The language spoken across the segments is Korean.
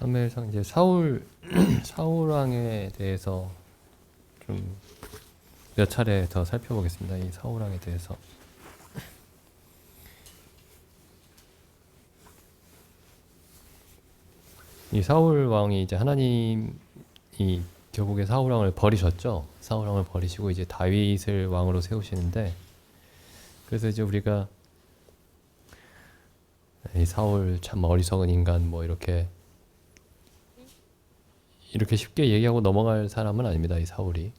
사무엘상 이제 사울 왕에 대해서 좀 몇 차례 더 살펴보겠습니다. 이 사울 왕에 대해서. 이 사울 왕이 이제 하나님이 결국에 사울 왕을 버리셨죠. 사울 왕을 버리시고 이제 다윗을 왕으로 세우시는데, 그래서 이제 우리가 이 사울 참 어리석은 인간 뭐 이렇게 쉽게 얘기하고 넘어갈 사람은 아닙니다. 이 사울이.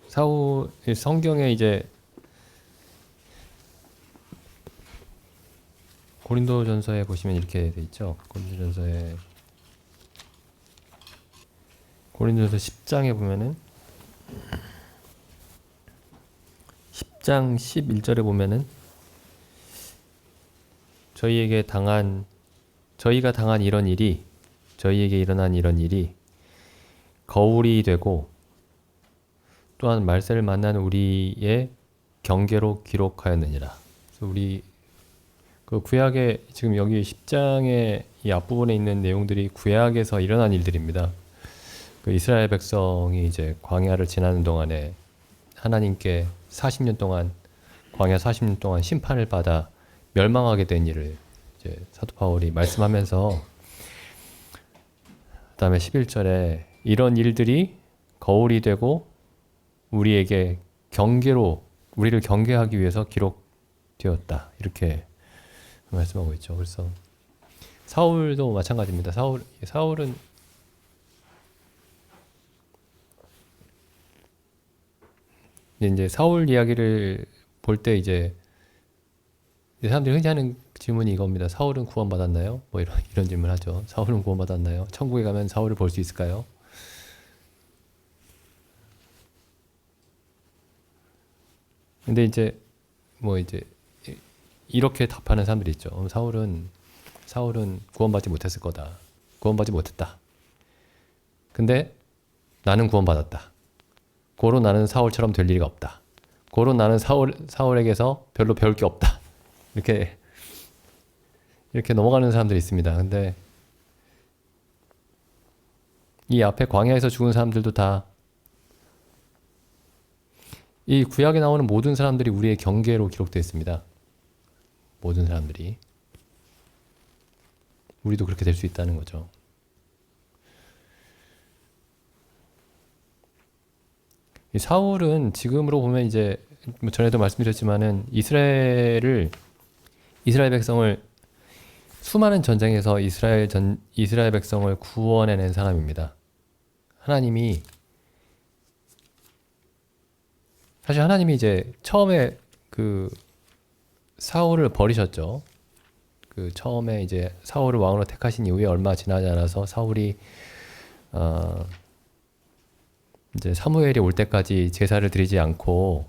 사울 성경에 이제 고린도전서에 보시면 이렇게 돼 있죠. 고린도전서 10장에 보면은 10장 11절에 보면은 저희가 당한 이런 일이, 저희에게 일어난 이런 일이 거울이 되고 또한 말세를 만난 우리의 경계로 기록하였느니라. 그래서 우리 그 구약에 지금 여기 10장의 이 앞부분에 있는 내용들이 구약에서 일어난 일들입니다. 그 이스라엘 백성이 이제 광야를 지나는 동안에 하나님께 40년 동안 광야 40년 동안 심판을 받아 멸망하게 된 일을 이제 사도 바울이 말씀하면서, 그다음에 11절에 이런 일들이 거울이 되고 우리에게 우리를 경계하기 위해서 기록되었다, 이렇게 말씀하고 있죠. 그래서 사울도 마찬가지입니다. 사울은 이제 사울 이야기를 볼 때 이제 사람들이 흔히 하는 질문이 이겁니다. 사울은 구원받았나요? 뭐 이런 질문 하죠. 사울은 구원받았나요? 천국에 가면 사울을 볼 수 있을까요? 근데 이제 이렇게 답하는 사람들이 있죠. 사울은 구원받지 못했을 거다. 구원받지 못했다. 근데 나는 구원받았다. 고로 나는 사울처럼 될 리가 없다. 고로 나는 사울에게서 별로 배울 게 없다. 이렇게 넘어가는 사람들이 있습니다. 근데 이 앞에 광야에서 죽은 사람들도 다 이 구약에 나오는 모든 사람들이 우리의 경계로 기록되어 있습니다. 모든 사람들이. 우리도 그렇게 될 수 있다는 거죠. 이 사울은 지금으로 보면 이제 전에도 말씀드렸지만은 이스라엘 백성을 수많은 전쟁에서 이스라엘 백성을 구원해낸 사람입니다. 사실 하나님이 이제 처음에 그 사울을 버리셨죠. 그 처음에 이제 사울을 왕으로 택하신 이후에 얼마 지나지 않아서 사울이 이제 사무엘이 올 때까지 제사를 드리지 않고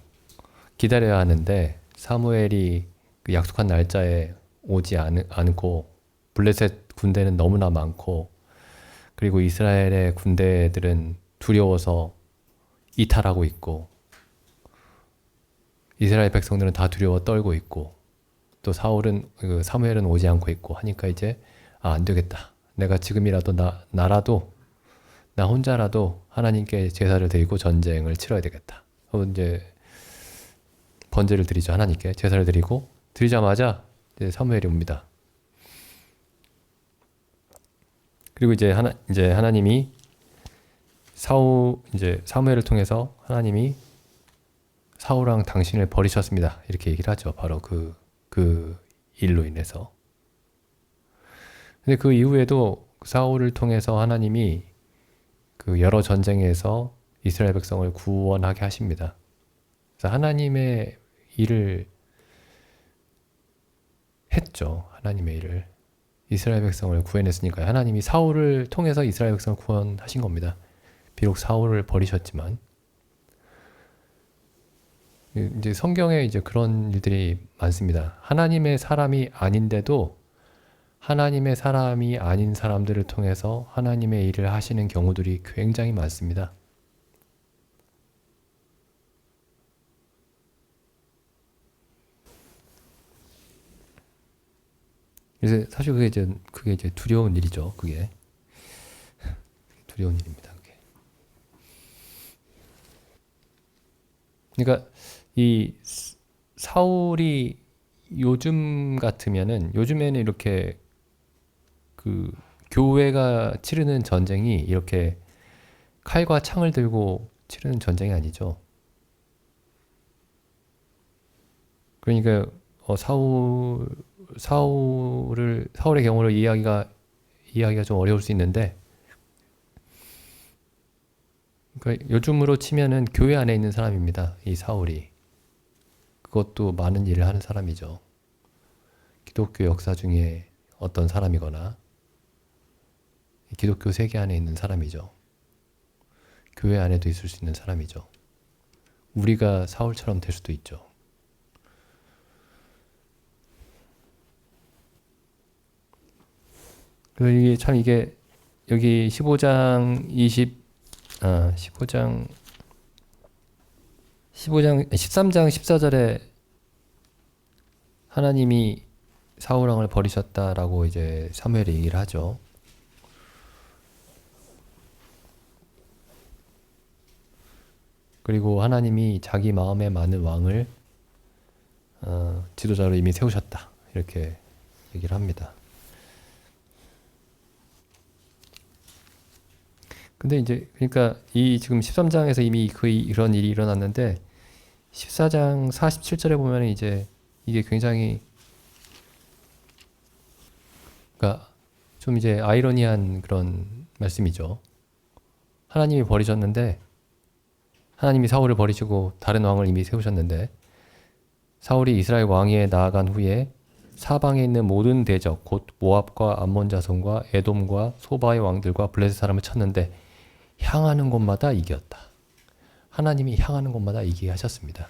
기다려야 하는데, 사무엘이 그 약속한 날짜에 오지 않고 블레셋 군대는 너무나 많고, 그리고 이스라엘의 군대들은 두려워서 이탈하고 있고, 이스라엘 백성들은 다 두려워 떨고 있고, 또 사무엘은 오지 않고 있고 하니까 이제 안 되겠다. 내가 지금이라도 나 혼자라도 하나님께 제사를 드리고 전쟁을 치러야 되겠다. 이제 번제를 드리죠. 하나님께 제사를 드리고, 드리자마자 이제 사무엘이 옵니다. 그리고 이제 하나님이 사무엘을 통해서 하나님이 사울왕 당신을 버리셨습니다, 이렇게 얘기를 하죠. 바로 그 일로 인해서. 근데 그 이후에도 사울을 통해서 하나님이 그 여러 전쟁에서 이스라엘 백성을 구원하게 하십니다. 그래서 하나님의 일을 했죠. 하나님의 일을. 이스라엘 백성을 구해냈으니까요. 하나님이 사울을 통해서 이스라엘 백성을 구원하신 겁니다. 비록 사울을 버리셨지만. 이제 성경에 이제 그런 일들이 많습니다. 하나님의 사람이 아닌데도 하나님의 사람이 아닌 사람들을 통해서 하나님의 일을 하시는 경우들이 굉장히 많습니다. 그래서 사실 그게 이제 두려운 일이죠. 그게 두려운 일입니다. 그게. 그러니까 이 사울이 요즘 같으면은 요즘에는 이렇게 그 교회가 치르는 전쟁이 이렇게 칼과 창을 들고 치르는 전쟁이 아니죠. 그러니까 사울의 경우를 이해하기가 좀 어려울 수 있는데, 그러니까 요즘으로 치면은 교회 안에 있는 사람입니다. 이 사울이. 그것도 많은 일을 하는 사람이죠. 기독교 역사 중에 어떤 사람이거나 기독교 세계 안에 있는 사람이죠. 교회 안에도 있을 수 있는 사람이죠. 우리가 사울처럼 될 수도 있죠. 그래서 이게 여기 15장 13장 14절에 하나님이 사울 왕을 버리셨다라고 이제 사무엘이 얘기를 하죠. 그리고 하나님이 자기 마음에 맞는 왕을 지도자로 이미 세우셨다. 이렇게 얘기를 합니다. 근데 이제 그러니까 이 지금 13장에서 이미 이런 일이 일어났는데 14장 47절에 보면 이제 이게 굉장히 그러니까 좀 이제 아이러니한 그런 말씀이죠. 하나님이 버리셨는데 하나님이 사울을 버리시고 다른 왕을 이미 세우셨는데 사울이 이스라엘 왕위에 나아간 후에 사방에 있는 모든 대적 곧 모압과 암몬 자손과 에돔과 소바의 왕들과 블레셋 사람을 쳤는데 향하는 곳마다 이겼다. 하나님이 향하는 곳마다 이기게 하셨습니다.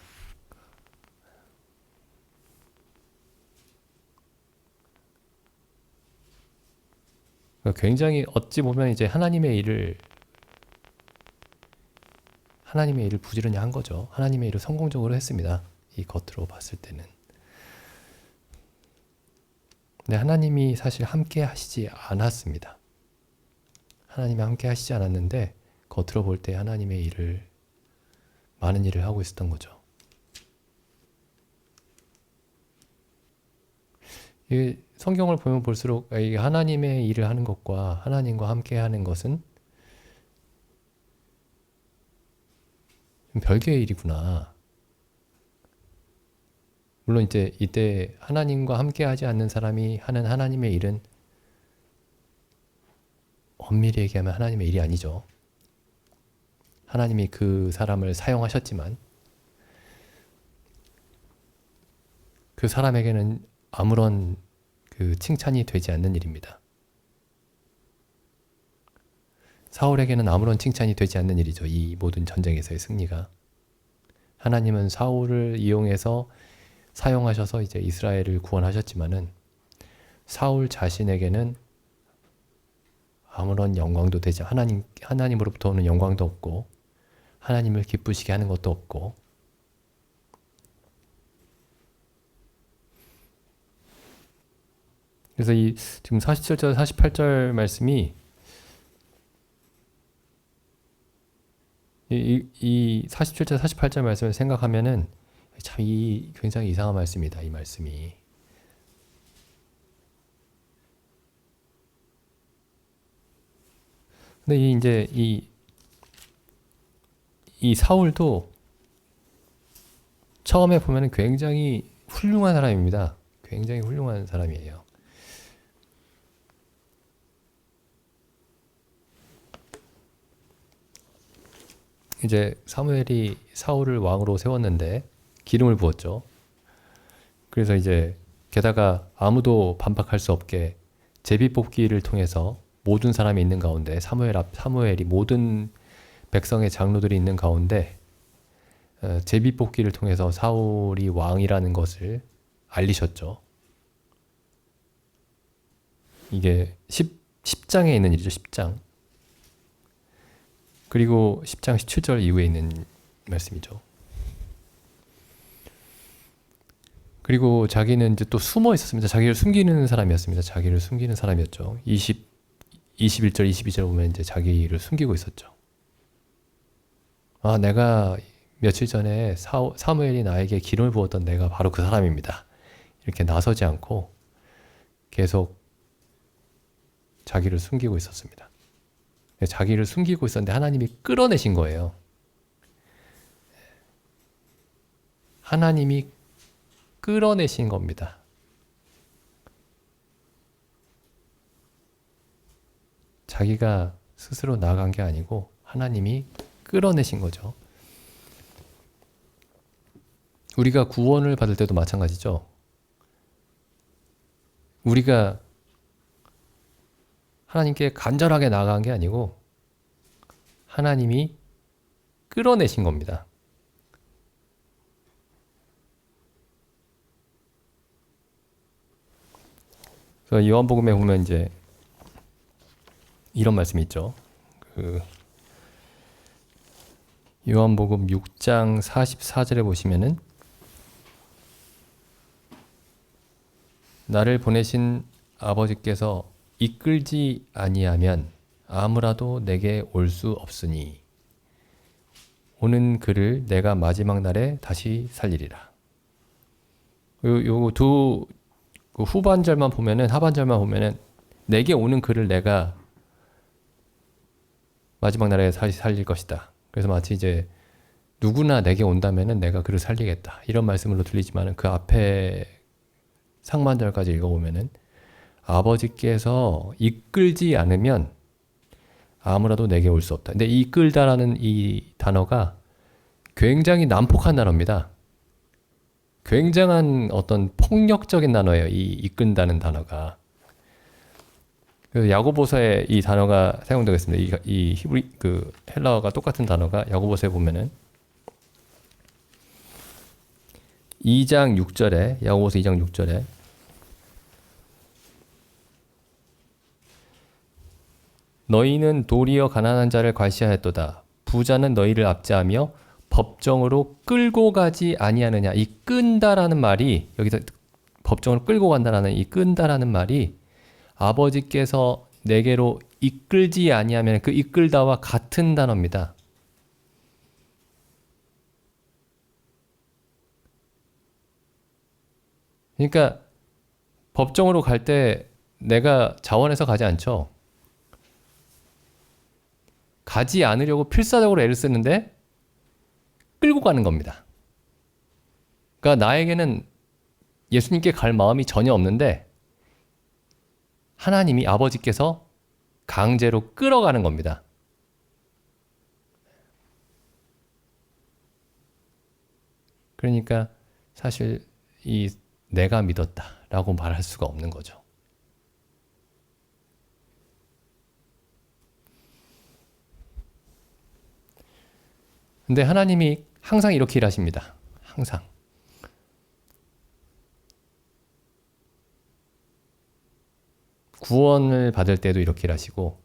그러니까 굉장히 어찌 보면 이제 하나님의 일을 부지런히 한 거죠. 하나님의 일을 성공적으로 했습니다. 이 겉으로 봤을 때는. 근데 하나님이 사실 함께 하시지 않았습니다. 하나님이 함께 하시지 않았는데 겉으로 볼 때 하나님의 많은 일을 하고 있었던 거죠. 이 성경을 보면 볼수록 이 하나님의 일을 하는 것과 하나님과 함께 하는 것은 별개의 일이구나. 물론 이제 이때 하나님과 함께 하지 않는 사람이 하는 하나님의 일은 엄밀히 얘기하면 하나님의 일이 아니죠. 하나님이 그 사람을 사용하셨지만 그 사람에게는 아무런 그 칭찬이 되지 않는 일입니다. 사울에게는 아무런 칭찬이 되지 않는 일이죠. 이 모든 전쟁에서의 승리가. 하나님은 사울을 이용해서 사용하셔서 이제 이스라엘을 구원하셨지만은 사울 자신에게는 아무런 영광도 되지 하나님으로부터 오는 영광도 없고 하나님을 기쁘시게 하는 것도 없고 그래서 이 지금 47절 48절 말씀이 이 47절 48절 말씀을 생각하면은 참 굉장히 이상한 말씀이다. 이 말씀이. 근데 이제 이 사울도 처음에 보면은 굉장히 훌륭한 사람입니다. 굉장히 훌륭한 사람이에요. 이제 사무엘이 사울을 왕으로 세웠는데 기름을 부었죠. 그래서 이제 게다가 아무도 반박할 수 없게 제비뽑기를 통해서 모든 사람이 있는 가운데 사무엘이 모든 백성의 장로들이 있는 가운데 제비뽑기를 통해서 사울이 왕이라는 것을 알리셨죠. 이게 10장에 있는 일이죠. 10장. 그리고 10장 17절 이후에 있는 말씀이죠. 그리고 자기는 이제 또 숨어 있었습니다. 자기를 숨기는 사람이었습니다. 자기를 숨기는 사람이었죠. 21절, 22절 보면 이제 자기를 숨기고 있었죠. 아, 내가 며칠 전에 사무엘이 나에게 기름을 부었던 내가 바로 그 사람입니다. 이렇게 나서지 않고 계속 자기를 숨기고 있었습니다. 자기를 숨기고 있었는데 하나님이 끌어내신 거예요. 하나님이 끌어내신 겁니다. 자기가 스스로 나아간 게 아니고 하나님이 끌어내신 거죠. 우리가 구원을 받을 때도 마찬가지죠. 우리가 하나님께 간절하게 나아간 게 아니고 하나님이 끌어내신 겁니다. 그래서 요한복음에 보면 이제 이런 말씀이 있죠. 요한복음 6장 44절에 보시면은 나를 보내신 아버지께서 이끌지 아니하면 아무라도 내게 올 수 없으니 오는 그를 내가 마지막 날에 다시 살리리라. 요두 후반절만 보면은 하반절만 보면은 내게 오는 그를 내가 마지막 날에 다시 살릴 것이다. 그래서 마치 이제 누구나 내게 온다면은 내가 그를 살리겠다. 이런 말씀으로 들리지만은 그 앞에 상반절까지 읽어보면은 아버지께서 이끌지 않으면 아무라도 내게 올 수 없다. 근데 이끌다라는 이 단어가 굉장히 난폭한 단어입니다. 굉장한 어떤 폭력적인 단어예요. 이 이끈다는 단어가. 그래서 야고보서에 이 단어가 사용되고 있습니다. 이 히브리 그 헬라어가 똑같은 단어가 야고보서에 보면은 2장 6절에 야고보서 2장 6절에 너희는 도리어 가난한 자를 괄시하였도다. 부자는 너희를 압제하며 법정으로 끌고 가지 아니하느냐. 이 끈다라는 말이 여기서 법정으로 끌고 간다라는 이 끈다라는 말이 아버지께서 내게로 이끌지 아니하면 그 이끌다와 같은 단어입니다. 그러니까 법정으로 갈 때 내가 자원해서 가지 않죠. 가지 않으려고 필사적으로 애를 쓰는데 끌고 가는 겁니다. 그러니까 나에게는 예수님께 갈 마음이 전혀 없는데 하나님이 아버지께서 강제로 끌어가는 겁니다. 그러니까 사실 이 내가 믿었다라고 말할 수가 없는 거죠. 근데 하나님이 항상 이렇게 일하십니다. 항상. 구원을 받을 때도 이렇게 일하시고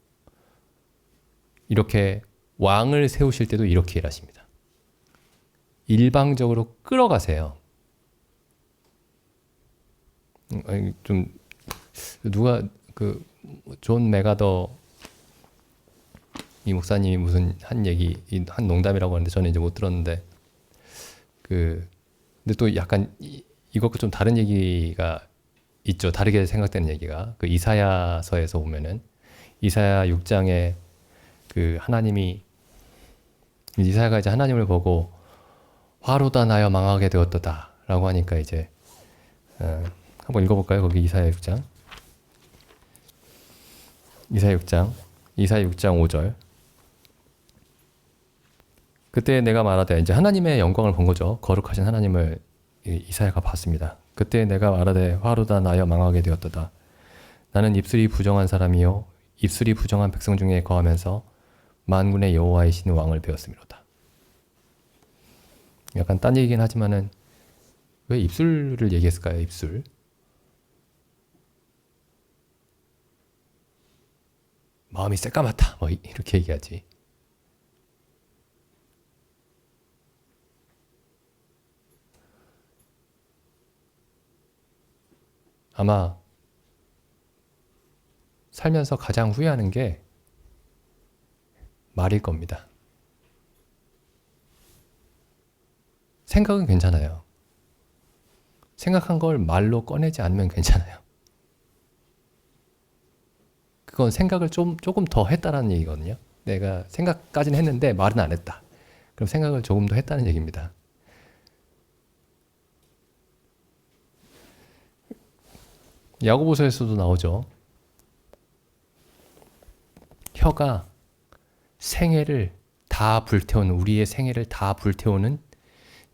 이렇게 왕을 세우실 때도 이렇게 일하십니다. 일방적으로 끌어가세요. 좀 누가 존 메가더 이 목사님이 무슨 한 얘기 한 농담이라고 하는데 저는 이제 못 들었는데 근데 또 약간 이것과 좀 다른 얘기가 있죠. 다르게 생각되는 얘기가 그 이사야서에서 보면은 이사야 6장에 그 하나님이 이사야가 이제 하나님을 보고 화로다 나여 망하게 되었도다라고 하니까 이제 한번 읽어볼까요? 거기 이사야 6장 이사야 6장 5절 그때 내가 말하되 이제 하나님의 영광을 본 거죠. 거룩하신 하나님을 이사야가 봤습니다. 그때 내가 말하되 화로다 나여 망하게 되었도다. 나는 입술이 부정한 사람이요 입술이 부정한 백성 중에 거하면서 만군의 여호와이신 왕을 배웠음이로다. 약간 딴 얘기긴 하지만은 왜 입술을 얘기했을까요? 입술. 마음이 새까맣다. 뭐 이렇게 얘기하지. 아마 살면서 가장 후회하는 게 말일 겁니다. 생각은 괜찮아요. 생각한 걸 말로 꺼내지 않으면 괜찮아요. 그건 생각을 조금 더 했다라는 얘기거든요. 내가 생각까지는 했는데 말은 안 했다. 그럼 생각을 조금 더 했다는 얘기입니다. 야고보서에서도 나오죠. 혀가 생애를 다 불태우는, 우리의 생애를 다 불태우는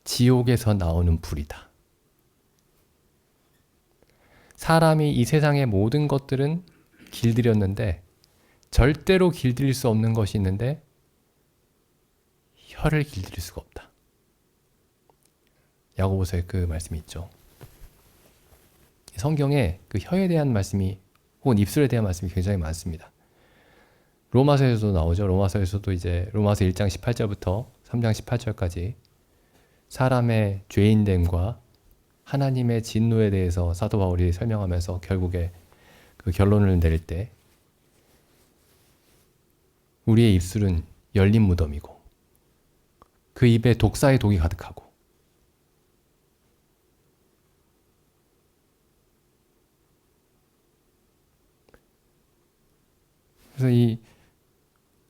지옥에서 나오는 불이다. 사람이 이 세상의 모든 것들은 길들였는데 절대로 길들일 수 없는 것이 있는데 혀를 길들일 수가 없다. 야고보서에 그 말씀이 있죠. 성경에 그 혀에 대한 말씀이 혹은 입술에 대한 말씀이 굉장히 많습니다. 로마서에서도 나오죠. 로마서에서도 이제 로마서 1장 18절부터 3장 18절까지 사람의 죄인됨과 하나님의 진노에 대해서 사도 바울이 설명하면서 결국에 그 결론을 내릴 때 우리의 입술은 열린 무덤이고 그 입에 독사의 독이 가득하고 그래서 이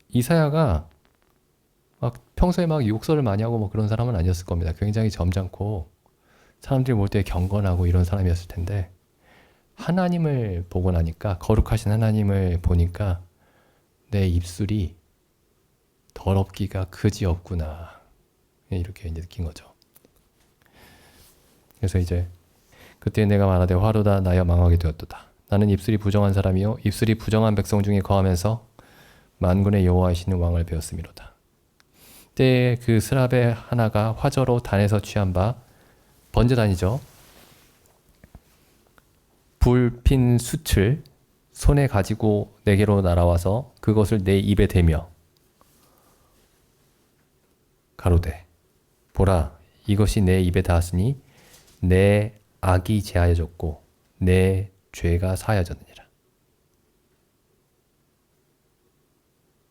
이사야가 막 평소에 막 욕설을 많이 하고 뭐 그런 사람은 아니었을 겁니다. 굉장히 점잖고 사람들이 볼 때 경건하고 이런 사람이었을 텐데 하나님을 보고 나니까 거룩하신 하나님을 보니까 내 입술이 더럽기가 그지없구나 이렇게 이제 느낀 거죠. 그래서 이제 그때 내가 말하되 화로다 나여 망하게 되었도다. 나는 입술이 부정한 사람이요 입술이 부정한 백성 중에 거하면서 만군의 여호와이시는 왕을 배웠음이로다. 때에 그 스랍의 하나가 화저로 단에서 취한 바 번제단이죠. 불핀 숯을 손에 가지고 내게로 날아와서 그것을 내 입에 대며 가로되 보라 이것이 내 입에 닿았으니 내 악이 제하여졌고 내 죄가 사하여졌느니라.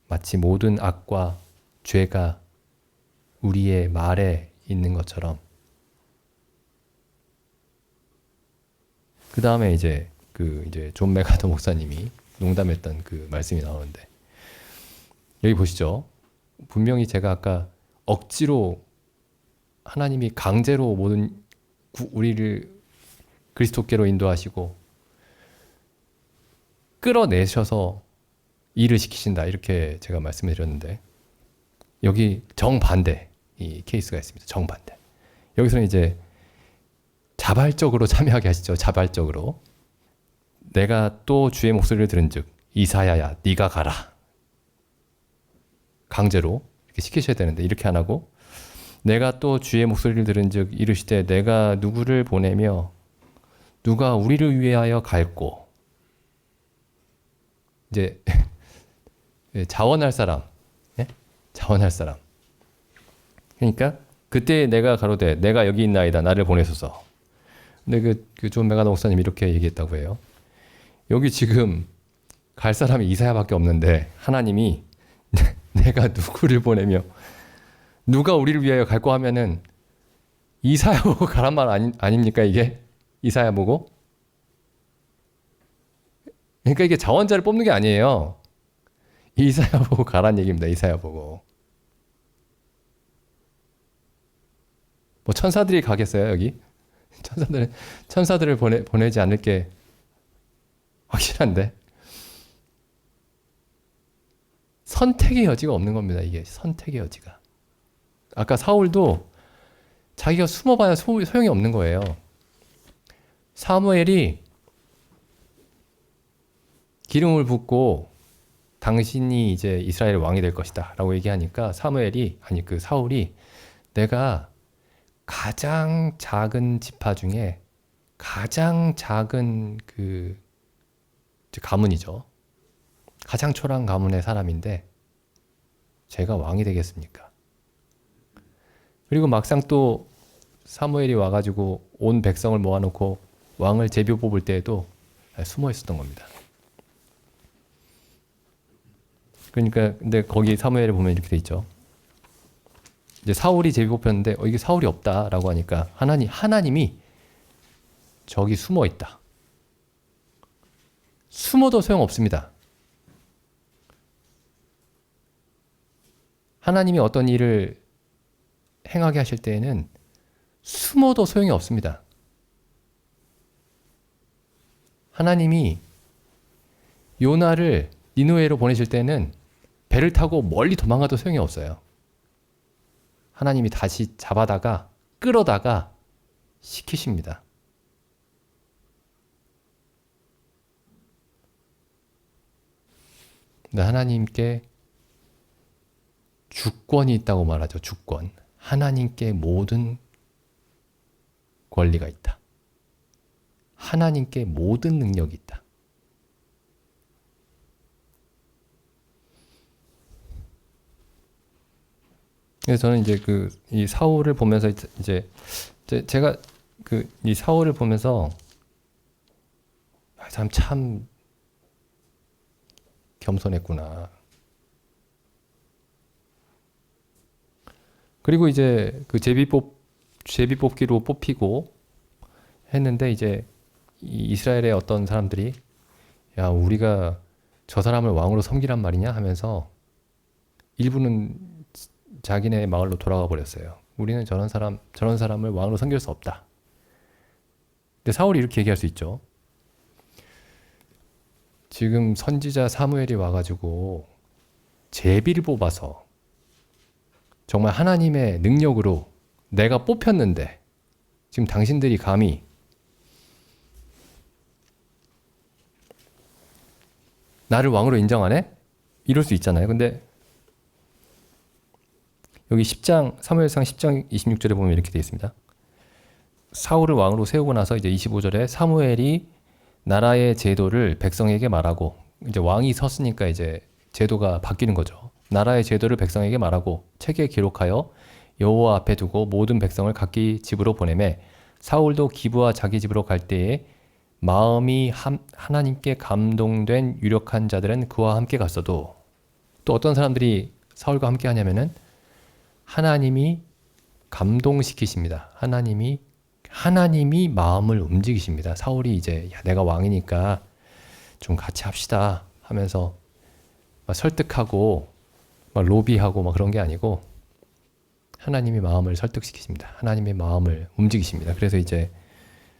마치 모든 악과 죄가 우리의 말에 있는 것처럼 그 다음에 이제 존 메가더 목사님이 농담했던 그 말씀이 나오는데 여기 보시죠. 분명히 제가 아까 억지로 하나님이 강제로 모든 우리를 그리스도께로 인도하시고 끌어내셔서 일을 시키신다 이렇게 제가 말씀을 드렸는데 여기 정반대 이 케이스가 있습니다. 정반대. 여기서는 이제 자발적으로 참여하게 하시죠. 자발적으로. 내가 또 주의 목소리를 들은즉 이사야야 네가 가라. 강제로 이렇게 시키셔야 되는데 이렇게 안 하고 내가 또 주의 목소리를 들은즉 이르시되 내가 누구를 보내며 누가 우리를 위하여 갈고 이제 자원할 사람, 예? 자원할 사람. 그러니까 그때 내가 가로되 내가 여기 있나이다 나를 보내소서. 근데 존 메가더 목사님이 이렇게 얘기했다고 해요. 여기 지금 갈 사람이 이사야밖에 없는데 하나님이 내가 누구를 보내며 누가 우리를 위하여 갈고 하면은 이사야 보고 가란 말 아닙니까 이게? 이사야 보고? 그러니까 이게 자원자를 뽑는 게 아니에요. 이사야 보고 가란 얘기입니다. 이사야 보고. 뭐 천사들이 가겠어요 여기? 천사들을 보내지 않을 게 확실한데 선택의 여지가 없는 겁니다. 이게 선택의 여지가. 아까 사울도 자기가 숨어봐야 소용이 없는 거예요. 사무엘이 기름을 붓고 당신이 이제 이스라엘 왕이 될 것이다 라고 얘기하니까 사울이 내가 가장 작은 지파 중에 가장 작은 그 가문이죠. 가장 초라한 가문의 사람인데 제가 왕이 되겠습니까? 그리고 막상 또 사무엘이 와가지고 온 백성을 모아놓고 왕을 제비 뽑을 때에도 숨어 있었던 겁니다. 그러니까 근데 거기 사무엘에 보면 이렇게 돼 있죠. 이제 사울이 제비 뽑혔는데 이게 사울이 없다라고 하니까 하나님이 저기 숨어 있다. 숨어도 소용없습니다. 하나님이 어떤 일을 행하게 하실 때에는 숨어도 소용이 없습니다. 하나님이 요나를 니느웨로 보내실 때는 배를 타고 멀리 도망가도 소용이 없어요. 하나님이 다시 잡아다가 끌어다가 시키십니다. 근데 하나님께 주권이 있다고 말하죠. 주권. 하나님께 모든 권리가 있다. 하나님께 모든 능력이 있다. 그래서 저는 이제 이 사울을 보면서 이제 제가 이 사울을 보면서 참 겸손했구나. 그리고 이제 제비뽑기로 뽑히고 했는데 이제 이스라엘의 어떤 사람들이 야, 우리가 저 사람을 왕으로 섬기란 말이냐 하면서 일부는 자기네 마을로 돌아가 버렸어요. 우리는 저런 사람을 왕으로 섬길 수 없다. 근데 사울이 이렇게 얘기할 수 있죠. 지금 선지자 사무엘이 와가지고 제비를 뽑아서 정말 하나님의 능력으로 내가 뽑혔는데 지금 당신들이 감히 나를 왕으로 인정하네? 이럴 수 있잖아요. 근데 여기 10장 사무엘상 10장 26절에 보면 이렇게 되어 있습니다. 사울을 왕으로 세우고 나서 이제 25절에 사무엘이 나라의 제도를 백성에게 말하고 이제 왕이 섰으니까 이제 제도가 바뀌는 거죠. 나라의 제도를 백성에게 말하고 책에 기록하여 여호와 앞에 두고 모든 백성을 각기 집으로 보내매 사울도 기브와 자기 집으로 갈 때에 마음이 하나님께 감동된 유력한 자들은 그와 함께 갔어도 또 어떤 사람들이 사울과 함께 하냐면은 하나님이 감동시키십니다. 하나님이 마음을 움직이십니다. 사울이 이제 야, 내가 왕이니까 좀 같이 합시다 하면서 막 설득하고 막 로비하고 막 그런 게 아니고 하나님이 마음을 설득시키십니다. 하나님의 마음을 움직이십니다. 그래서 이제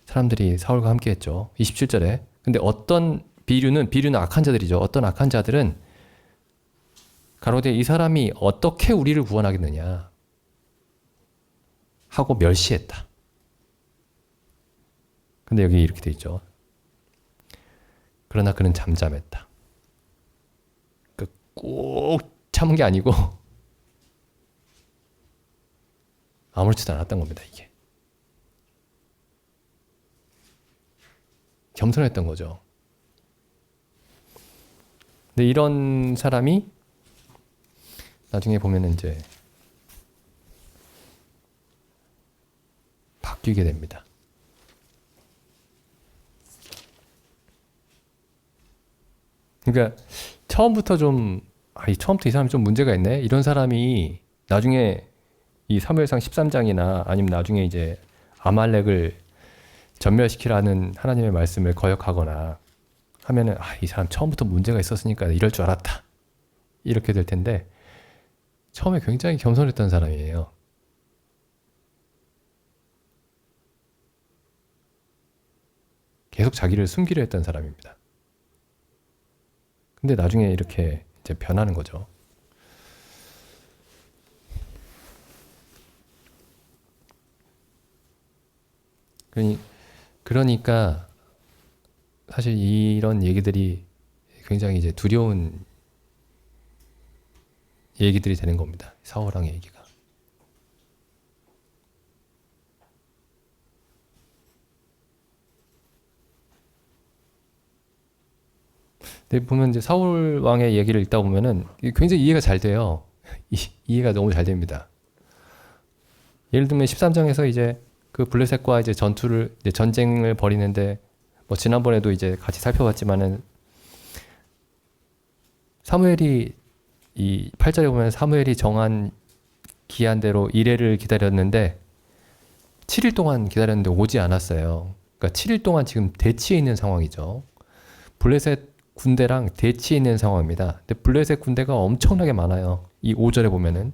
사람들이 사울과 함께 했죠. 27절에. 근데 어떤 비류는 악한 자들이죠. 어떤 악한 자들은 가로되 이 사람이 어떻게 우리를 구원하겠느냐 하고 멸시했다. 근데 여기 이렇게 돼 있죠. 그러나 그는 잠잠했다. 꾹 참은 게 아니고 아무렇지도 않았던 겁니다. 이게 겸손했던 거죠. 근데 이런 사람이 나중에 보면은 이제 바뀌게 됩니다. 그러니까 처음부터 처음부터 이 사람이 좀 문제가 있네. 이런 사람이 나중에 이 사무엘상 13장이나 아니면 나중에 이제 아말렉을 전멸시키라는 하나님의 말씀을 거역하거나 하면은 이 사람 처음부터 문제가 있었으니까 이럴 줄 알았다. 이렇게 될 텐데 처음에 굉장히 겸손했던 사람이에요. 계속 자기를 숨기려 했던 사람입니다. 근데 나중에 이렇게 이제 변하는 거죠. 그러니까 사실 이런 얘기들이 굉장히 이제 두려운 얘기들이 되는 겁니다. 사울왕의 얘기가. 근데 보면 이제 사울 왕의 얘기를 읽다 보면은 굉장히 이해가 잘 돼요. 이해가 너무 잘 됩니다. 예를 들면 13장에서 이제 그 블레셋과 이제 이제 전쟁을 벌이는데 뭐 지난번에도 이제 같이 살펴봤지만은 사무엘이 이 8절에 보면 사무엘이 정한 기한대로 이레를 기다렸는데 7일 동안 기다렸는데 오지 않았어요. 그러니까 7일 동안 지금 대치해 있는 상황이죠. 블레셋 군대랑 대치해 있는 상황입니다. 근데 블레셋 군대가 엄청나게 많아요. 이 5절에 보면은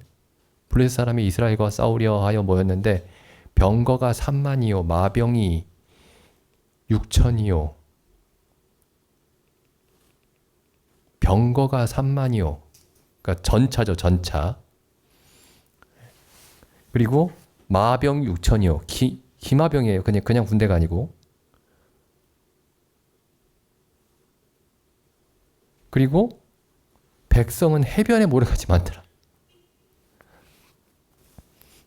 블레셋 사람이 이스라엘과 싸우려 하여 모였는데 병거가 3만이요 마병이 6천이요 병거가 3만이요 그러니까 전차죠 전차 그리고 마병 6천이요 기마병이에요 그냥 군대가 아니고 그리고 백성은 해변에 모래같이 많더라.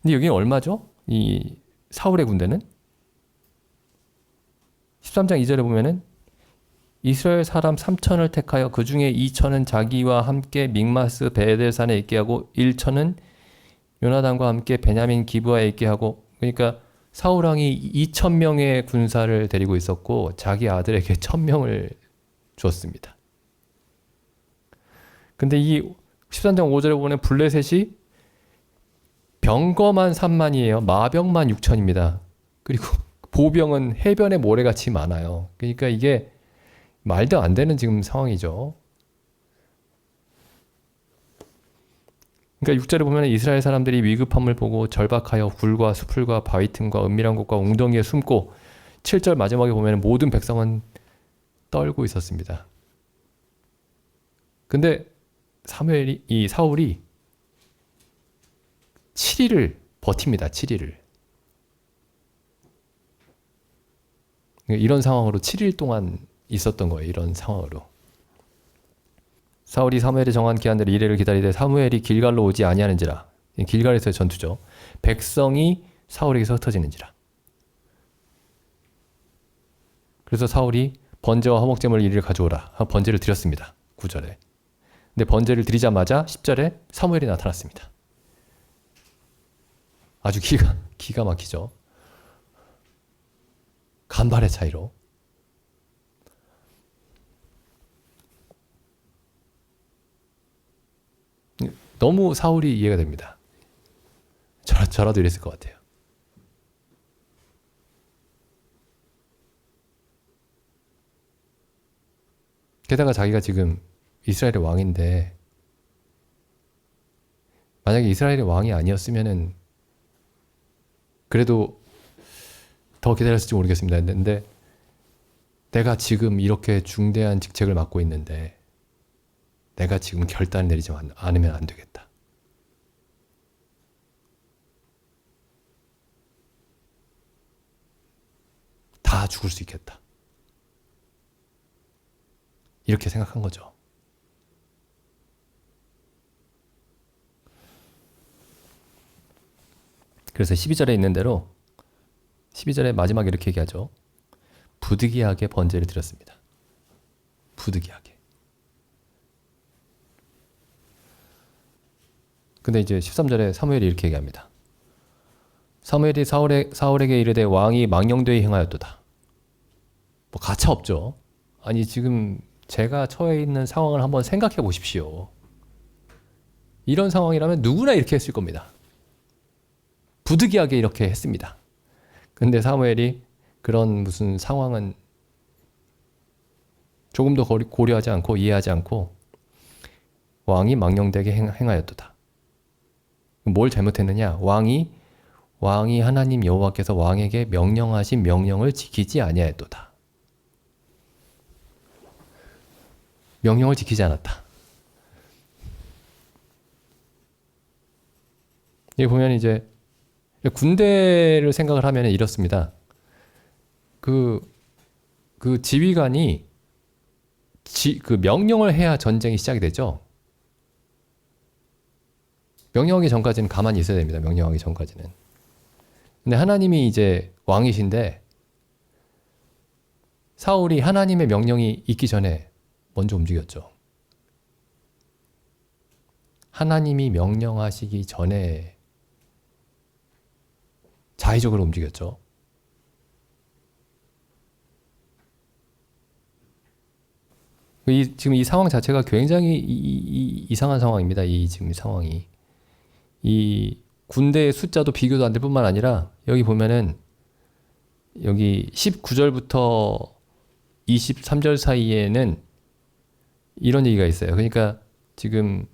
근데 여기는 얼마죠? 이 사울의 군대는 13장 2절에 보면은 이스라엘 사람 3천을 택하여 그 중에 2천은 자기와 함께 믹마스 베델산에 있게 하고 1천은 요나단과 함께 베냐민 기브아에 있게 하고 그러니까 사울 왕이 2천 명의 군사를 데리고 있었고 자기 아들에게 1,000명을 주었습니다. 근데 이 13장 5절에 보면 블레셋이 병거만 3만이에요. 마병만 6천입니다. 그리고 보병은 해변에 모래같이 많아요. 그러니까 이게 말도 안 되는 지금 상황이죠. 그러니까 6절에 보면 이스라엘 사람들이 위급함을 보고 절박하여 굴과 수풀과 바위 틈과 은밀한 곳과 웅덩이에 숨고 7절 마지막에 보면 모든 백성은 떨고 있었습니다. 근데 사울이 7일을 버팁니다. 7일을. 이런 상황으로 7일 동안 있었던 거예요. 이런 상황으로. 사울이 사무엘이 정한 기한대로 이레를 기다리되 사무엘이 길갈로 오지 아니하는지라. 길갈에서의 전투죠. 백성이 사울에게서 흩어지는지라. 그래서 사울이 번제와 화목제물을 이리를 가져오라. 번제를 드렸습니다. 9절에. 근데 번제를 드리자마자 10절에 사무엘이 나타났습니다. 아주 기가 막히죠. 간발의 차이로. 너무 사울이 이해가 됩니다. 저라도 이랬을 것 같아요. 게다가 자기가 지금 이스라엘의 왕인데 만약에 이스라엘의 왕이 아니었으면은 그래도 더 기다렸을지 모르겠습니다. 근데 내가 지금 이렇게 중대한 직책을 맡고 있는데 내가 지금 결단을 내리지 않으면 안 되겠다. 다 죽을 수 있겠다. 이렇게 생각한 거죠. 그래서 12절에 있는 대로 12절에 마지막에 이렇게 얘기하죠. 부득이하게 번제를 드렸습니다. 부득이하게. 근데 이제 13절에 사무엘이 이렇게 얘기합니다. 사무엘이 사울에게 이르되 왕이 망령되이 행하였도다. 뭐 가차 없죠. 아니 지금 제가 처해 있는 상황을 한번 생각해 보십시오. 이런 상황이라면 누구나 이렇게 했을 겁니다. 부득이하게 이렇게 했습니다. 근데 사무엘이 그런 무슨 상황은 조금도 고려하지 않고 이해하지 않고 왕이 망령되게 행하였도다. 뭘 잘못했느냐? 왕이 하나님 여호와께서 왕에게 명령하신 명령을 지키지 아니하였도다. 명령을 지키지 않았다. 여기 보면 이제 군대를 생각을 하면 이렇습니다. 그 지휘관이 그 명령을 해야 전쟁이 시작이 되죠. 명령하기 전까지는 가만히 있어야 됩니다. 명령하기 전까지는. 근데 하나님이 이제 왕이신데 사울이 하나님의 명령이 있기 전에 먼저 움직였죠. 하나님이 명령하시기 전에 자의적으로 움직였죠. 지금 이 상황 자체가 굉장히 이상한 상황입니다. 지금 이 상황이. 이 군대의 숫자도 비교도 안 될 뿐만 아니라 여기 보면은 여기 19절부터 23절 사이에는 이런 얘기가 있어요. 그러니까 지금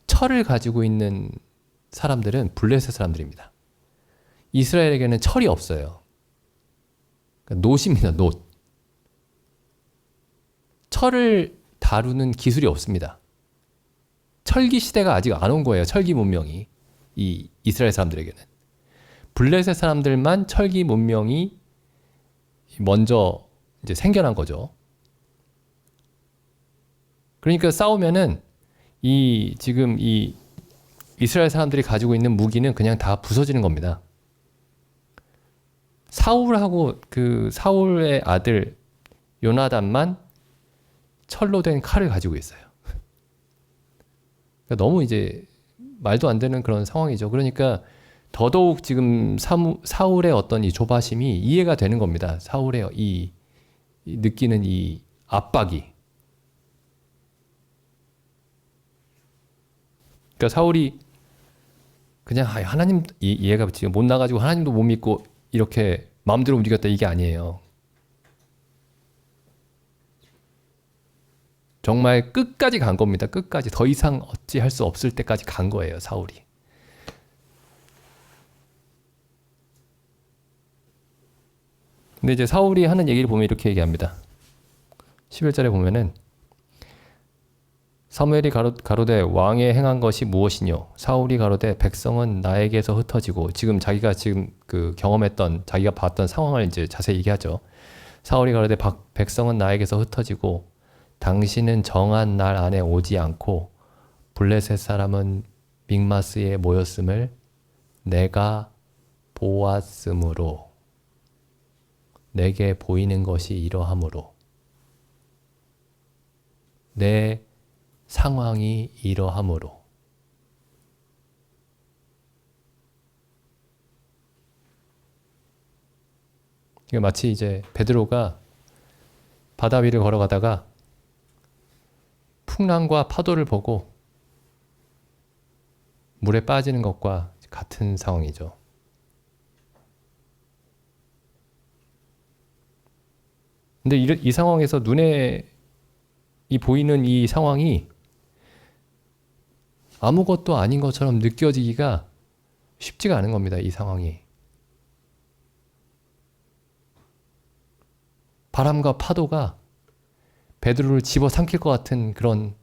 철을 가지고 있는 사람들은 블레셋 사람들입니다. 이스라엘에게는 철이 없어요. 그러니까 놋입니다. 놋. 철을 다루는 기술이 없습니다. 철기 시대가 아직 안 온 거예요. 철기 문명이. 이 이스라엘 사람들에게는. 블레셋 사람들만 철기 문명이 먼저 이제 생겨난 거죠. 그러니까 싸우면은 지금 이 이스라엘 사람들이 가지고 있는 무기는 그냥 다 부서지는 겁니다. 사울하고 그 사울의 아들 요나단만 철로 된 칼을 가지고 있어요. 그러니까 너무 이제 말도 안 되는 그런 상황이죠. 그러니까 더더욱 지금 사울의 어떤 이 조바심이 이해가 되는 겁니다. 사울의 이 느끼는 이 압박이. 그러니까 사울이 그냥 하나님 얘가 지금 못 나가지고 하나님도 못 믿고 이렇게 마음대로 움직였다 이게 아니에요. 정말 끝까지 간 겁니다. 끝까지 더 이상 어찌할 수 없을 때까지 간 거예요. 사울이. 근데 이제 사울이 하는 얘기를 보면 이렇게 얘기합니다. 11절에 보면은 사무엘이 가로되 왕의 행한 것이 무엇이뇨? 사울이 가로되 백성은 나에게서 흩어지고 자기가 그 경험했던 자기가 봤던 상황을 이제 자세히 얘기하죠. 사울이 가로되 백성은 나에게서 흩어지고 당신은 정한 날 안에 오지 않고 블레셋 사람은 믹마스에 모였음을 내가 보았으므로 내게 보이는 것이 이러하므로 내 상황이 이러하므로 이게 마치 이제 베드로가 바다 위를 걸어가다가 풍랑과 파도를 보고 물에 빠지는 것과 같은 상황이죠. 근데 이 상황에서 눈에 보이는 이 상황이 아무것도 아닌 것처럼 느껴지기가 쉽지가 않은 겁니다. 이 상황이. 바람과 파도가 베드로를 집어삼킬 것 같은 그런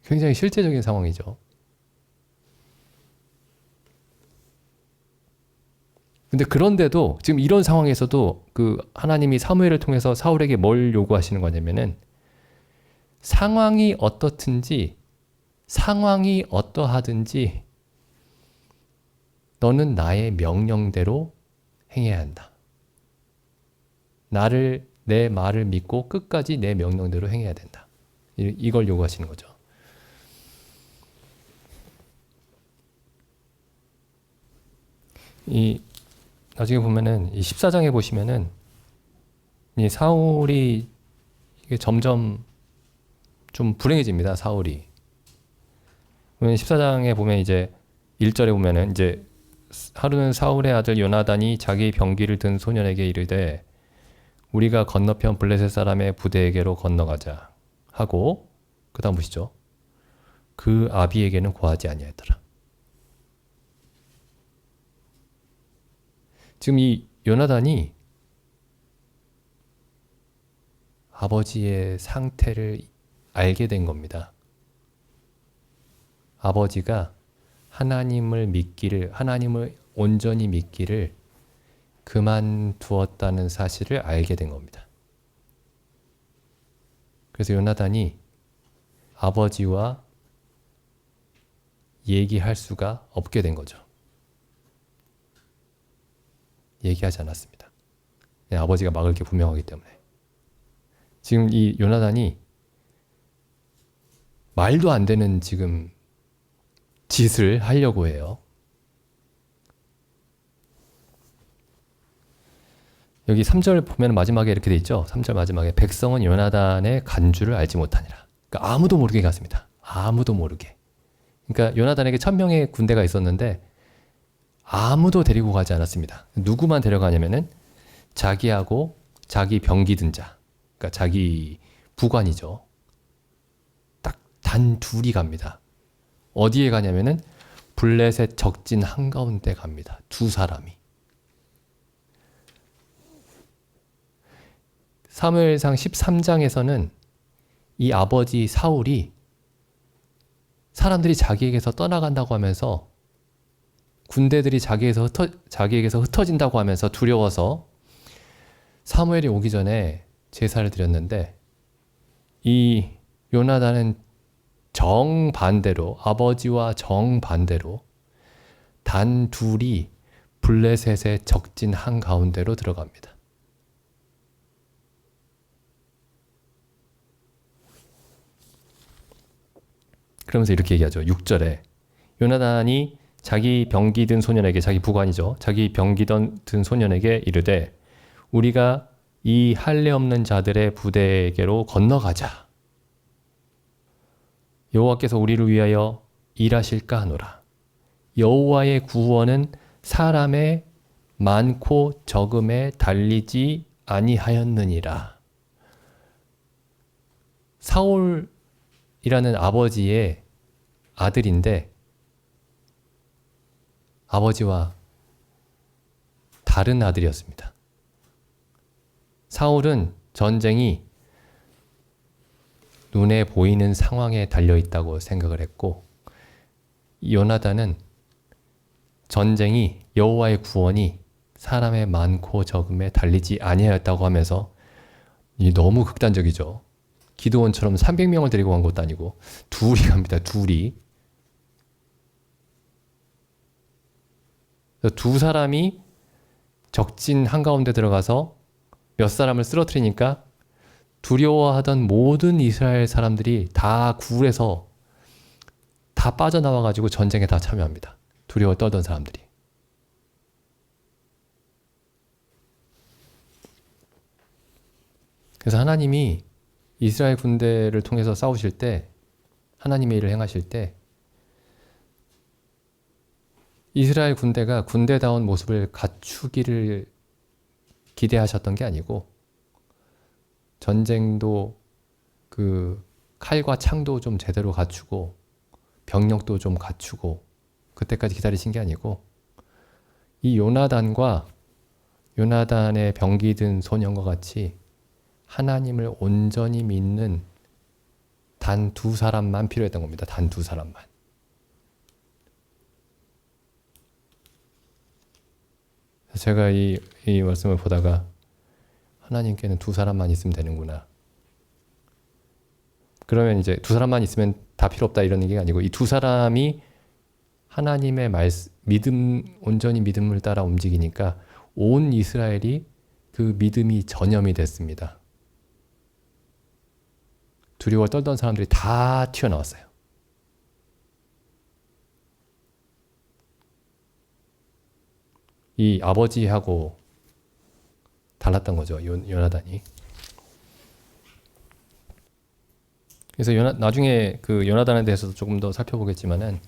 굉장히 실제적인 상황이죠. 근데 그런데도 지금 이런 상황에서도 그 하나님이 사무엘을 통해서 사울에게 뭘 요구하시는 거냐면은 상황이 어떻든지 상황이 어떠하든지 너는 나의 명령대로 행해야 한다. 내 말을 믿고 끝까지 내 명령대로 행해야 된다. 이걸 요구하시는 거죠. 나중에 보면은 이 14장에 보시면은 이 사울이 이게 점점 좀 불행해집니다. 사울이. 14장에 보면 이제 1절에 보면은 이제 하루는 사울의 아들 요나단이 자기 병기를 든 소년에게 이르되 우리가 건너편 블레셋 사람의 부대에게로 건너가자 하고 그다음 보시죠. 그 아비에게는 고하지 아니하였더라. 지금 이 요나단이 아버지의 상태를 알게 된 겁니다. 아버지가 하나님을 온전히 믿기를 그만두었다는 사실을 알게 된 겁니다. 그래서 요나단이 아버지와 얘기할 수가 없게 된 거죠. 얘기하지 않았습니다. 아버지가 막을 게 분명하기 때문에. 지금 이 요나단이 말도 안 되는 지금 짓을 하려고 해요. 여기 3절 보면 마지막에 이렇게 돼 있죠. 3절 마지막에 백성은 요나단의 간주를 알지 못하니라. 그러니까 아무도 모르게 갔습니다. 아무도 모르게. 그러니까 요나단에게 1000명의 군대가 있었는데 아무도 데리고 가지 않았습니다. 누구만 데려가냐면은 자기하고 자기 병기 든 자, 그러니까 자기 부관이죠. 딱 단 둘이 갑니다. 어디에 가냐면은 블레셋 적진 한가운데 갑니다. 두 사람이. 사무엘상 13장에서는 이 아버지 사울이 사람들이 자기에게서 떠나간다고 하면서 군대들이 자기에게서 흩어진다고 하면서 두려워서 사무엘이 오기 전에 제사를 드렸는데 이 요나단은 정반대로 아버지와 정반대로 단 둘이 블레셋의 적진 한가운데로 들어갑니다. 그러면서 이렇게 얘기하죠. 6절에 요나단이 자기 병기 든 소년에게, 자기 부관이죠. 자기 병기 든 소년에게 이르되 우리가 이 할례 없는 자들의 부대에게로 건너가자. 여호와께서 우리를 위하여 일하실까 하노라. 여호와의 구원은 사람의 많고 적음에 달리지 아니하였느니라. 사울이라는 아버지의 아들인데 아버지와 다른 아들이었습니다. 사울은 전쟁이 눈에 보이는 상황에 달려있다고 생각을 했고 요나단은 전쟁이 여호와의 구원이 사람의 많고 적음에 달리지 아니하였다고 하면서 너무 극단적이죠. 기드온처럼 300명을 데리고 간 것도 아니고 둘이 갑니다. 둘이. 두 사람이 적진 한가운데 들어가서 몇 사람을 쓰러뜨리니까 두려워하던 모든 이스라엘 사람들이 다 굴에서 다 빠져나와가지고 전쟁에 다 참여합니다. 두려워 떨던 사람들이. 그래서 하나님이 이스라엘 군대를 통해서 싸우실 때, 하나님의 일을 행하실 때 이스라엘 군대가 군대다운 모습을 갖추기를 기대하셨던 게 아니고 전쟁도 그 칼과 창도 좀 제대로 갖추고 병력도 좀 갖추고 그때까지 기다리신 게 아니고 이 요나단과 요나단의 병기 든 소년과 같이 하나님을 온전히 믿는 단 두 사람만 필요했던 겁니다. 단 두 사람만. 제가 이 말씀을 보다가 하나님께는 두 사람만 있으면 되는구나. 그러면 이제 두 사람만 있으면 다 필요 없다 이런 얘기가 아니고 이 두 사람이 하나님의 온전히 믿음을 따라 움직이니까 온 이스라엘이 그 믿음이 전염이 됐습니다. 두려워 떨던 사람들이 다 튀어나왔어요. 이 아버지하고 달랐던 거죠. 요나단이. 그래서 나중에 그 요나단에 대해서도 조금 더 살펴보겠지만은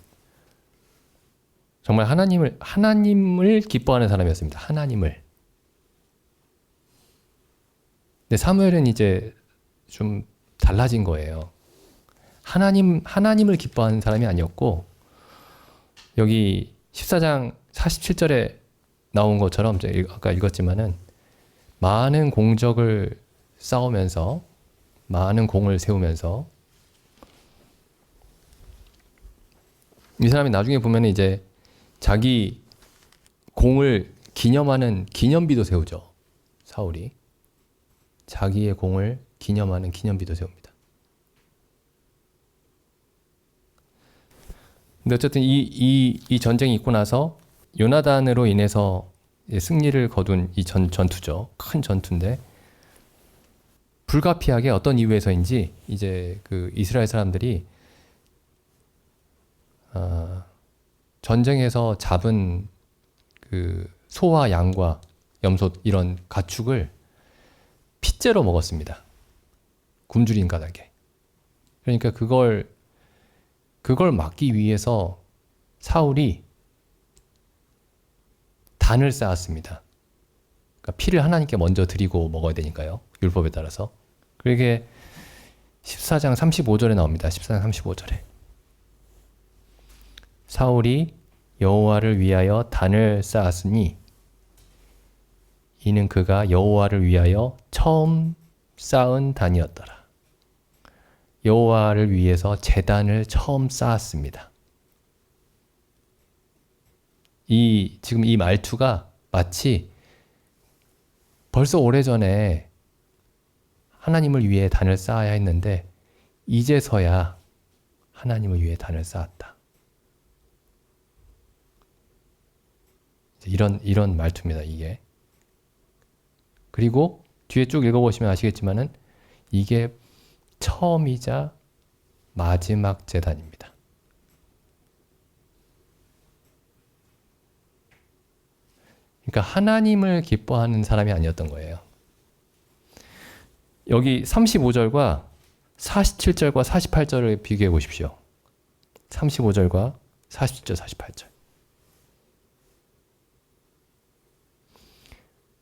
정말 하나님을 기뻐하는 사람이었습니다. 하나님을. 근데 사무엘은 이제 좀 달라진 거예요. 하나님을 기뻐하는 사람이 아니었고 여기 14장 47절에 나온 것처럼 아까 읽었지만은 많은 공적을 쌓으면서 많은 공을 세우면서 이 사람이 나중에 보면 이제 자기 공을 기념하는 기념비도 세우죠. 사울이 자기의 공을 기념하는 기념비도 세웁니다. 근데 어쨌든 이 전쟁이 있고 나서 요나단으로 인해서 승리를 거둔 이 전투죠. 큰 전투인데 불가피하게 어떤 이유에서인지 이제 그 이스라엘 사람들이 전쟁에서 잡은 그 소와 양과 염소 이런 가축을 핏째로 먹었습니다. 굶주린 까닭에. 그러니까 그걸 막기 위해서 사울이 단을 쌓았습니다. 그러니까 피를 하나님께 먼저 드리고 먹어야 되니까요. 율법에 따라서. 그게 14장 35절에 나옵니다. 14장 35절에. 사울이 여호와를 위하여 단을 쌓았으니 이는 그가 여호와를 위하여 처음 쌓은 단이었더라. 여호와를 위해서 제단을 처음 쌓았습니다. 지금 이 말투가 마치 벌써 오래전에 하나님을 위해 단을 쌓아야 했는데 이제서야 하나님을 위해 단을 쌓았다. 이런 말투입니다, 이게. 그리고 뒤에 쭉 읽어보시면 아시겠지만은 이게 처음이자 마지막 제단입니다. 그러니까 하나님을 기뻐하는 사람이 아니었던 거예요. 여기 35절과 47절과 48절을 비교해 보십시오. 35절과 47절, 48절.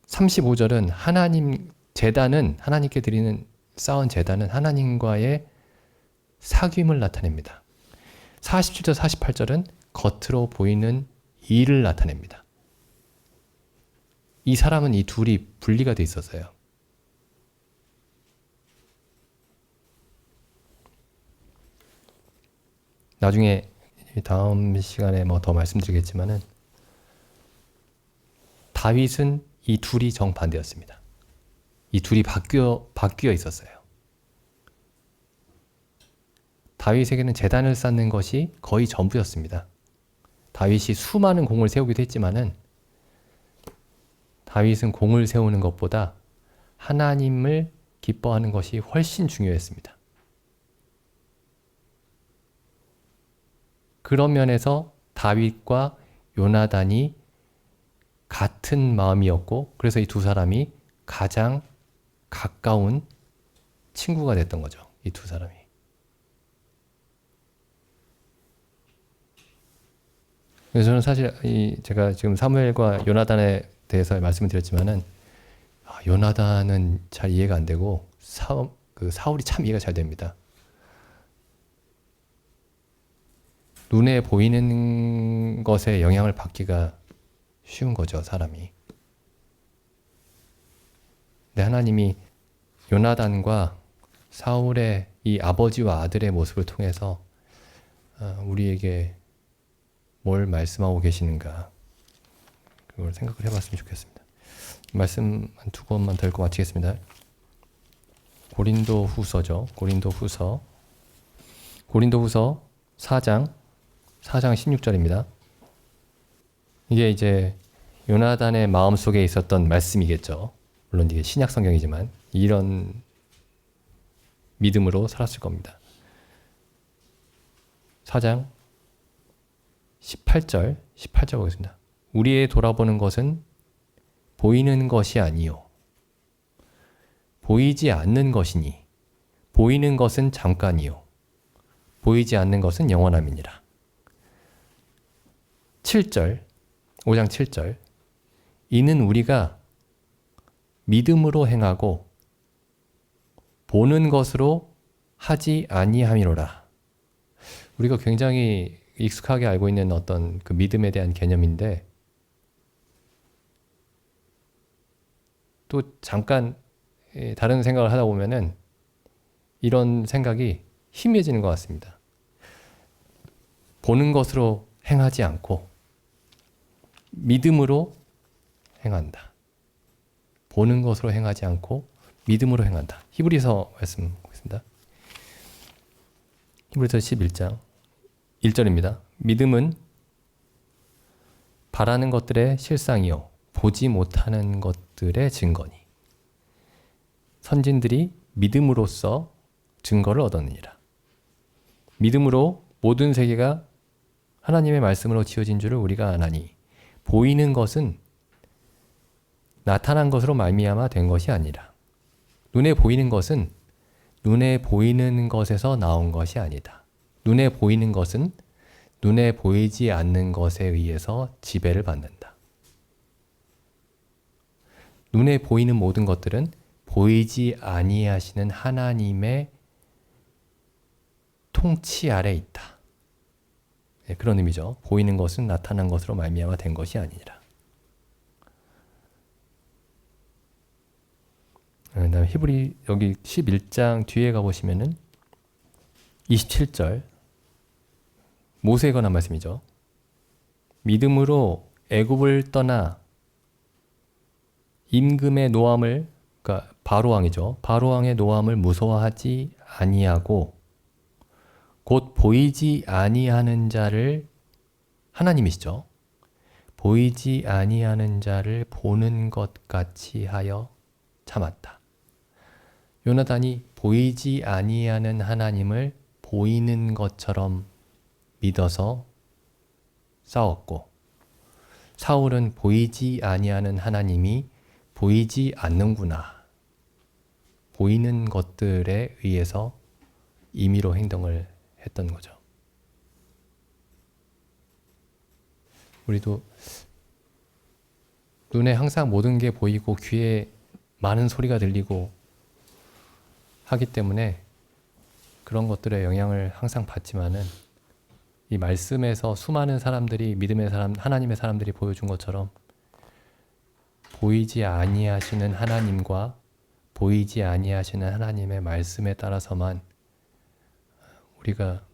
35절은 제단은 하나님께 쌓은 제단은 하나님과의 사귐을 나타냅니다. 47절, 48절은 겉으로 보이는 일을 나타냅니다. 이 사람은 이 둘이 분리가 돼 있었어요. 나중에 다음 시간에 더 말씀드리겠지만은 다윗은 이 둘이 정반대였습니다. 이 둘이 바뀌어 있었어요. 다윗에게는 제단을 쌓는 것이 거의 전부였습니다. 다윗이 수많은 공을 세우기도 했지만은 다윗은 공을 세우는 것보다 하나님을 기뻐하는 것이 훨씬 중요했습니다. 그런 면에서 다윗과 요나단이 같은 마음이었고 그래서 이 두 사람이 가장 가까운 친구가 됐던 거죠. 이 두 사람이. 그래서 저는 사실 제가 지금 사무엘과 요나단에 대해서 말씀을 드렸지만은 요나단은 잘 이해가 안 되고 사울이 참 이해가 잘 됩니다. 눈에 보이는 것에 영향을 받기가 쉬운 거죠, 사람이. 근데 하나님이 요나단과 사울의 이 아버지와 아들의 모습을 통해서 우리에게 뭘 말씀하고 계시는가 그걸 생각을 해봤으면 좋겠습니다. 말씀 한 두 번만 더 읽고 마치겠습니다. 고린도 후서죠. 고린도 후서 4장 16절입니다. 이게 이제 요나단의 마음속에 있었던 말씀이겠죠. 물론 이게 신약 성경이지만 이런 믿음으로 살았을 겁니다. 4장 18절 보겠습니다. 우리의 돌아보는 것은 보이는 것이 아니요 보이지 않는 것이니 보이는 것은 잠깐이요 보이지 않는 것은 영원함이니라. 5장 7절 이는 우리가 믿음으로 행하고 보는 것으로 하지 아니함이로라. 우리가 굉장히 익숙하게 알고 있는 어떤 그 믿음에 대한 개념인데 또 잠깐 다른 생각을 하다 보면은 이런 생각이 희미해지는 것 같습니다. 보는 것으로 행하지 않고 믿음으로 행한다. 보는 것으로 행하지 않고 믿음으로 행한다. 히브리서 말씀 보겠습니다. 히브리서 11장 1절입니다. 믿음은 바라는 것들의 실상이요 보지 못하는 것들의 증거니 선진들이 믿음으로써 증거를 얻었느니라. 믿음으로 모든 세계가 하나님의 말씀으로 지어진 줄을 우리가 아나니 보이는 것은 나타난 것으로 말미암아 된 것이 아니라. 눈에 보이는 것은 눈에 보이는 것에서 나온 것이 아니다. 눈에 보이는 것은 눈에 보이지 않는 것에 의해서 지배를 받는다. 눈에 보이는 모든 것들은 보이지 아니하시는 하나님의 통치 아래 있다. 네, 그런 의미죠. 보이는 것은 나타난 것으로 말미암아 된 것이 아니라. 그다음에 히브리 여기 11장 뒤에 가보시면은 27절 모세에 관한 말씀이죠. 믿음으로 애굽을 떠나 임금의 노함을, 그러니까 바로왕이죠. 바로왕의 노함을 무서워하지 아니하고 곧 보이지 아니하는 자를, 하나님이시죠. 보이지 아니하는 자를 보는 것 같이 하여 참았다. 요나단이 보이지 아니하는 하나님을 보이는 것처럼 믿어서 싸웠고, 사울은 보이지 아니하는 하나님이 보이지 않는구나, 보이는 것들에 의해서 임의로 행동을 했던 거죠. 우리도 눈에 항상 모든 게 보이고 귀에 많은 소리가 들리고 하기 때문에 그런 것들의 영향을 항상 받지만은, 이 말씀에서 수많은 사람들이, 믿음의 사람, 하나님의 사람들이 보여준 것처럼 보이지 아니하시는 하나님과 보이지 아니하시는 하나님의 말씀에 따라서만 우리가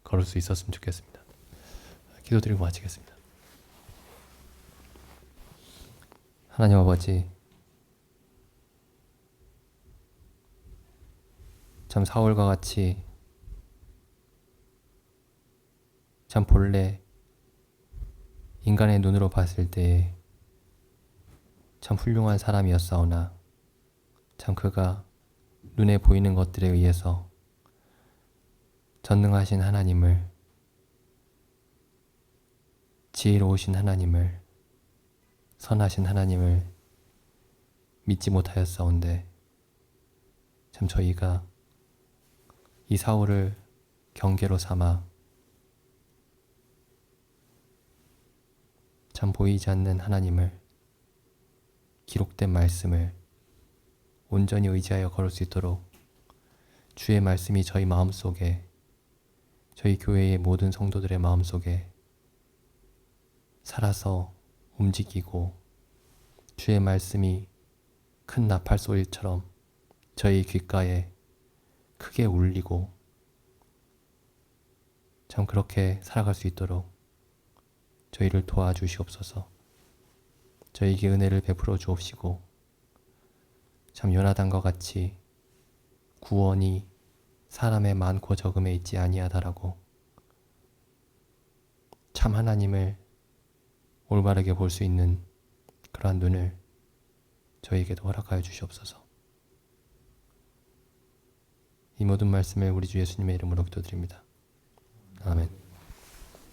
걸을 수 있었으면 좋겠습니다. 기도드리고 마치겠습니다. 하나님 아버지, 참 사울과 같이 참 본래 인간의 눈으로 봤을 때 참 훌륭한 사람이었사오나, 참 그가 눈에 보이는 것들에 의해서 전능하신 하나님을, 지혜로우신 하나님을, 선하신 하나님을 믿지 못하였사온데, 참 저희가 이 사울을 경계로 삼아 참 보이지 않는 하나님을, 기록된 말씀을 온전히 의지하여 걸을 수 있도록 주의 말씀이 저희 마음속에, 저희 교회의 모든 성도들의 마음속에 살아서 움직이고, 주의 말씀이 큰 나팔 소리처럼 저희 귓가에 크게 울리고, 참 그렇게 살아갈 수 있도록 저희를 도와주시옵소서. 저희에게 은혜를 베풀어 주옵시고, 참 요나단과 같이 구원이 사람의 많고 적음에 있지 아니하다라고 참 하나님을 올바르게 볼 수 있는 그러한 눈을 저희에게도 허락하여 주시옵소서. 이 모든 말씀을 우리 주 예수님의 이름으로 기도드립니다. 아멘.